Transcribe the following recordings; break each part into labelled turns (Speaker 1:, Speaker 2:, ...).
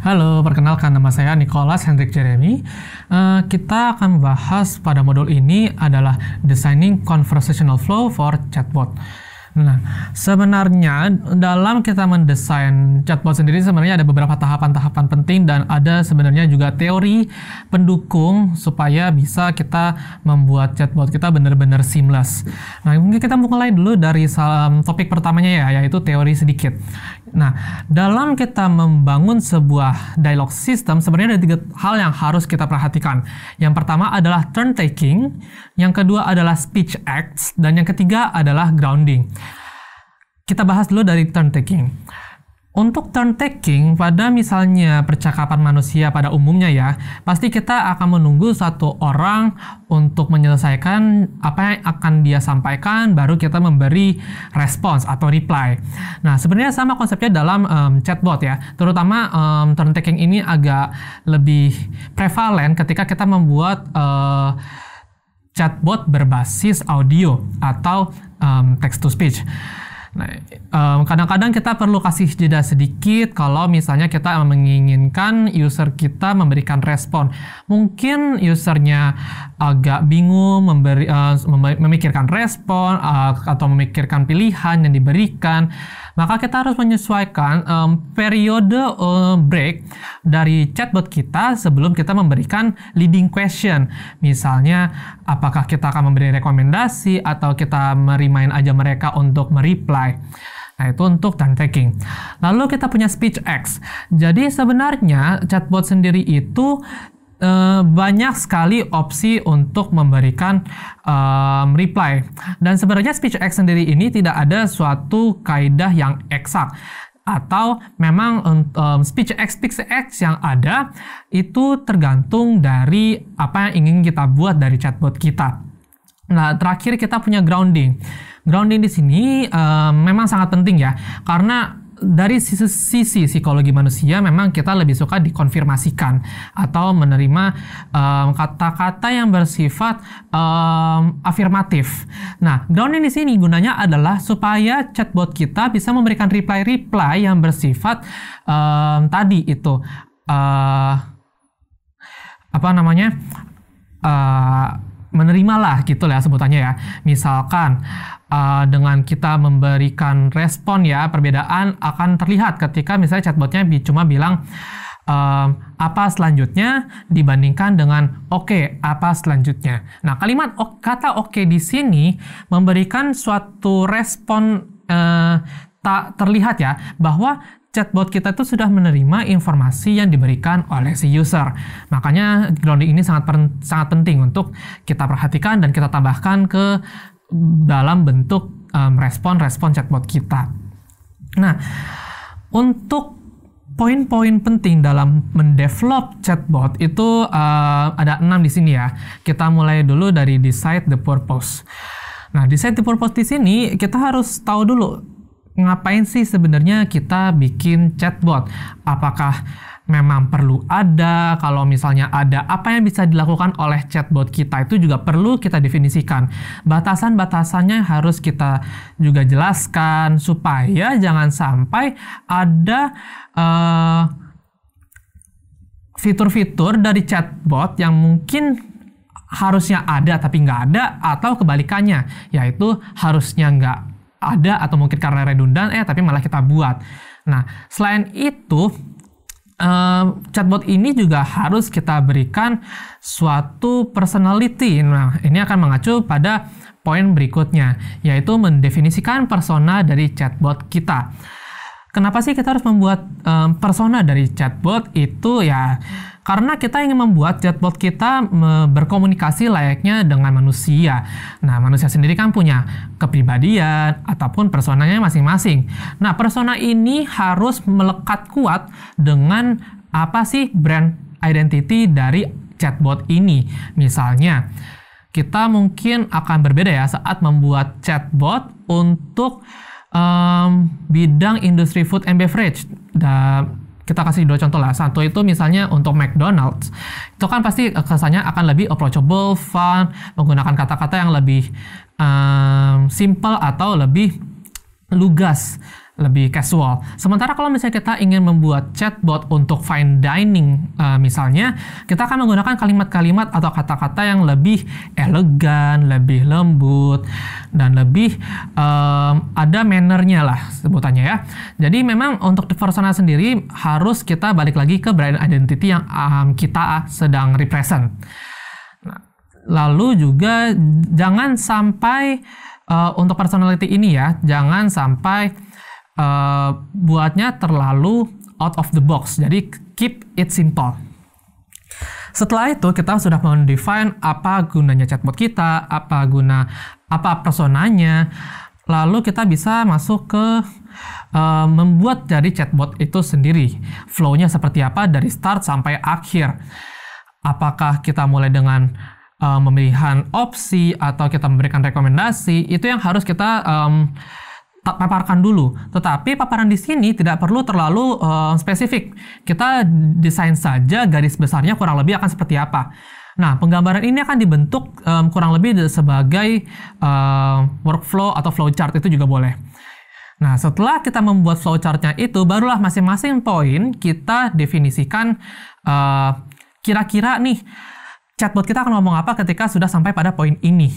Speaker 1: Halo, perkenalkan nama saya Nicholas Hendrik Jeremy. Kita akan membahas pada modul ini adalah Designing Conversational Flow for Chatbot. Nah, sebenarnya dalam kita mendesain chatbot sendiri sebenarnya ada beberapa tahapan-tahapan penting dan ada sebenarnya juga teori pendukung supaya bisa kita membuat chatbot kita benar-benar seamless. Nah, mungkin kita mulai dulu dari topik pertamanya ya, yaitu teori sedikit. Nah, dalam kita membangun sebuah dialog system sebenarnya ada 3 hal yang harus kita perhatikan. Yang pertama adalah turn taking, yang kedua adalah speech acts, dan yang ketiga adalah grounding. Kita bahas dulu dari turn taking. Untuk turn taking, pada misalnya percakapan manusia pada umumnya ya, pasti kita akan menunggu satu orang untuk menyelesaikan apa yang akan dia sampaikan, baru kita memberi respons atau reply. Nah, sebenarnya sama konsepnya dalam chatbot ya, terutama turn taking ini agak lebih prevalen ketika kita membuat chatbot berbasis audio atau text to speech. Nah, kadang-kadang kita perlu kasih jeda sedikit kalau misalnya kita menginginkan user kita memberikan respon. Mungkin usernya agak bingung memikirkan respon atau memikirkan pilihan yang diberikan. Maka kita harus menyesuaikan periode break dari chatbot kita sebelum kita memberikan leading question. Misalnya, apakah kita akan memberi rekomendasi atau kita remind aja mereka untuk mereply. Nah, itu untuk turn taking. Lalu kita punya speech acts. Jadi sebenarnya chatbot sendiri itu banyak sekali opsi untuk memberikan reply. Dan sebenarnya speech acts sendiri ini tidak ada suatu kaidah yang eksak. Atau memang speech acts yang ada itu tergantung dari apa yang ingin kita buat dari chatbot kita. Nah, terakhir kita punya grounding. Grounding di sini memang sangat penting ya, karena dari sisi psikologi manusia memang kita lebih suka dikonfirmasikan atau menerima kata-kata yang bersifat afirmatif. Nah, grounding di sini gunanya adalah supaya chatbot kita bisa memberikan reply yang bersifat tadi itu menerimalah gitu lah sebutannya ya. Misalkan dengan kita memberikan respon ya, perbedaan akan terlihat ketika misalnya chatbotnya cuma bilang apa selanjutnya dibandingkan dengan oke, apa selanjutnya. Nah, kata oke di sini memberikan suatu respon tak terlihat ya, bahwa chatbot kita itu sudah menerima informasi yang diberikan oleh si user. Makanya grounding ini sangat penting untuk kita perhatikan dan kita tambahkan ke dalam bentuk respon chatbot kita. Nah, untuk poin-poin penting dalam mendevelop chatbot itu ada 6 di sini ya. Kita mulai dulu dari decide the purpose. Nah, decide the purpose di sini kita harus tahu dulu ngapain sih sebenarnya kita bikin chatbot. Apakah memang perlu ada, kalau misalnya ada, apa yang bisa dilakukan oleh chatbot kita itu juga perlu kita definisikan. Batasan-batasannya harus kita juga jelaskan supaya jangan sampai ada fitur-fitur dari chatbot yang mungkin harusnya ada tapi nggak ada, atau kebalikannya, yaitu harusnya nggak ada atau mungkin karena redundan tapi malah kita buat. Nah, selain itu chatbot ini juga harus kita berikan suatu personality. Nah, ini akan mengacu pada poin berikutnya, yaitu mendefinisikan persona dari chatbot kita. Kenapa sih kita harus membuat persona dari chatbot itu ya? Karena kita ingin membuat chatbot kita berkomunikasi layaknya dengan manusia. Nah, manusia sendiri kan punya kepribadian ataupun personanya masing-masing. Nah, persona ini harus melekat kuat dengan apa sih brand identity dari chatbot ini. Misalnya, kita mungkin akan berbeda ya saat membuat chatbot untuk bidang industri food and beverage. Kita kasih 2 contoh lah. Satu itu misalnya untuk McDonald's. Itu kan pasti kesannya akan lebih approachable, fun, menggunakan kata-kata yang lebih simple atau lebih lugas. lebih casual. Sementara kalau misalnya kita ingin membuat chatbot untuk fine dining misalnya, kita akan menggunakan kalimat-kalimat atau kata-kata yang lebih elegan, lebih lembut, dan lebih ada mannernya lah sebutannya ya. Jadi memang untuk persona sendiri harus kita balik lagi ke brand identity yang kita sedang represent. Nah, lalu juga jangan sampai untuk personality ini ya, jangan sampai buatnya terlalu out of the box. Jadi keep it simple. Setelah itu kita sudah mendefine apa gunanya chatbot kita, apa personanya. Lalu kita bisa masuk ke membuat dari chatbot itu sendiri. Flow-nya seperti apa dari start sampai akhir. Apakah kita mulai dengan pemilihan opsi atau kita memberikan rekomendasi, itu yang harus kita paparkan dulu. Tetapi paparan di sini tidak perlu terlalu spesifik. Kita desain saja garis besarnya kurang lebih akan seperti apa. Nah, penggambaran ini akan dibentuk kurang lebih sebagai workflow atau flowchart, itu juga boleh. Nah, setelah kita membuat flowchartnya itu, barulah masing-masing poin kita definisikan kira-kira nih chatbot kita akan ngomong apa ketika sudah sampai pada poin ini.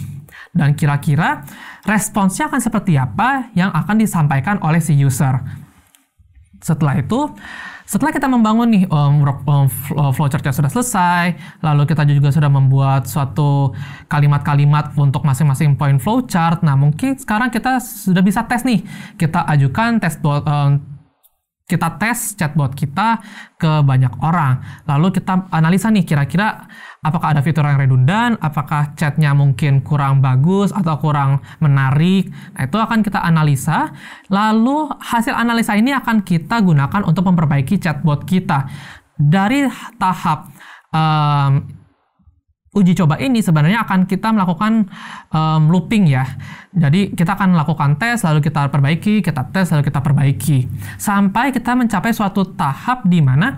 Speaker 1: Dan kira-kira responsnya akan seperti apa yang akan disampaikan oleh si user. Setelah itu, setelah kita membangun nih flowchart-nya sudah selesai, lalu kita juga sudah membuat suatu kalimat-kalimat untuk masing-masing poin flowchart. Nah, mungkin sekarang kita sudah bisa tes nih. Kita ajukan kita tes chatbot kita ke banyak orang. Lalu kita analisa nih kira-kira apakah ada fitur yang redundan, apakah chatnya mungkin kurang bagus atau kurang menarik. Nah, itu akan kita analisa. Lalu hasil analisa ini akan kita gunakan untuk memperbaiki chatbot kita. Dari tahap uji coba ini sebenarnya akan kita melakukan looping ya. Jadi kita akan melakukan tes, lalu kita perbaiki, kita tes, lalu kita perbaiki. Sampai kita mencapai suatu tahap di mana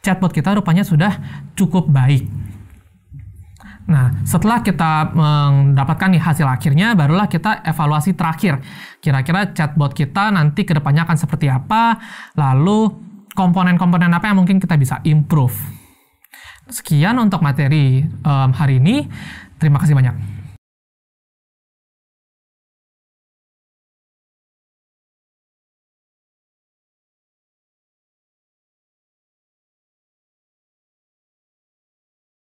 Speaker 1: chatbot kita rupanya sudah cukup baik. Nah, setelah kita mendapatkan nih hasil akhirnya, barulah kita evaluasi terakhir. Kira-kira chatbot kita nanti ke depannya akan seperti apa, lalu komponen-komponen apa yang mungkin kita bisa improve. Sekian untuk materi hari ini. Terima kasih banyak.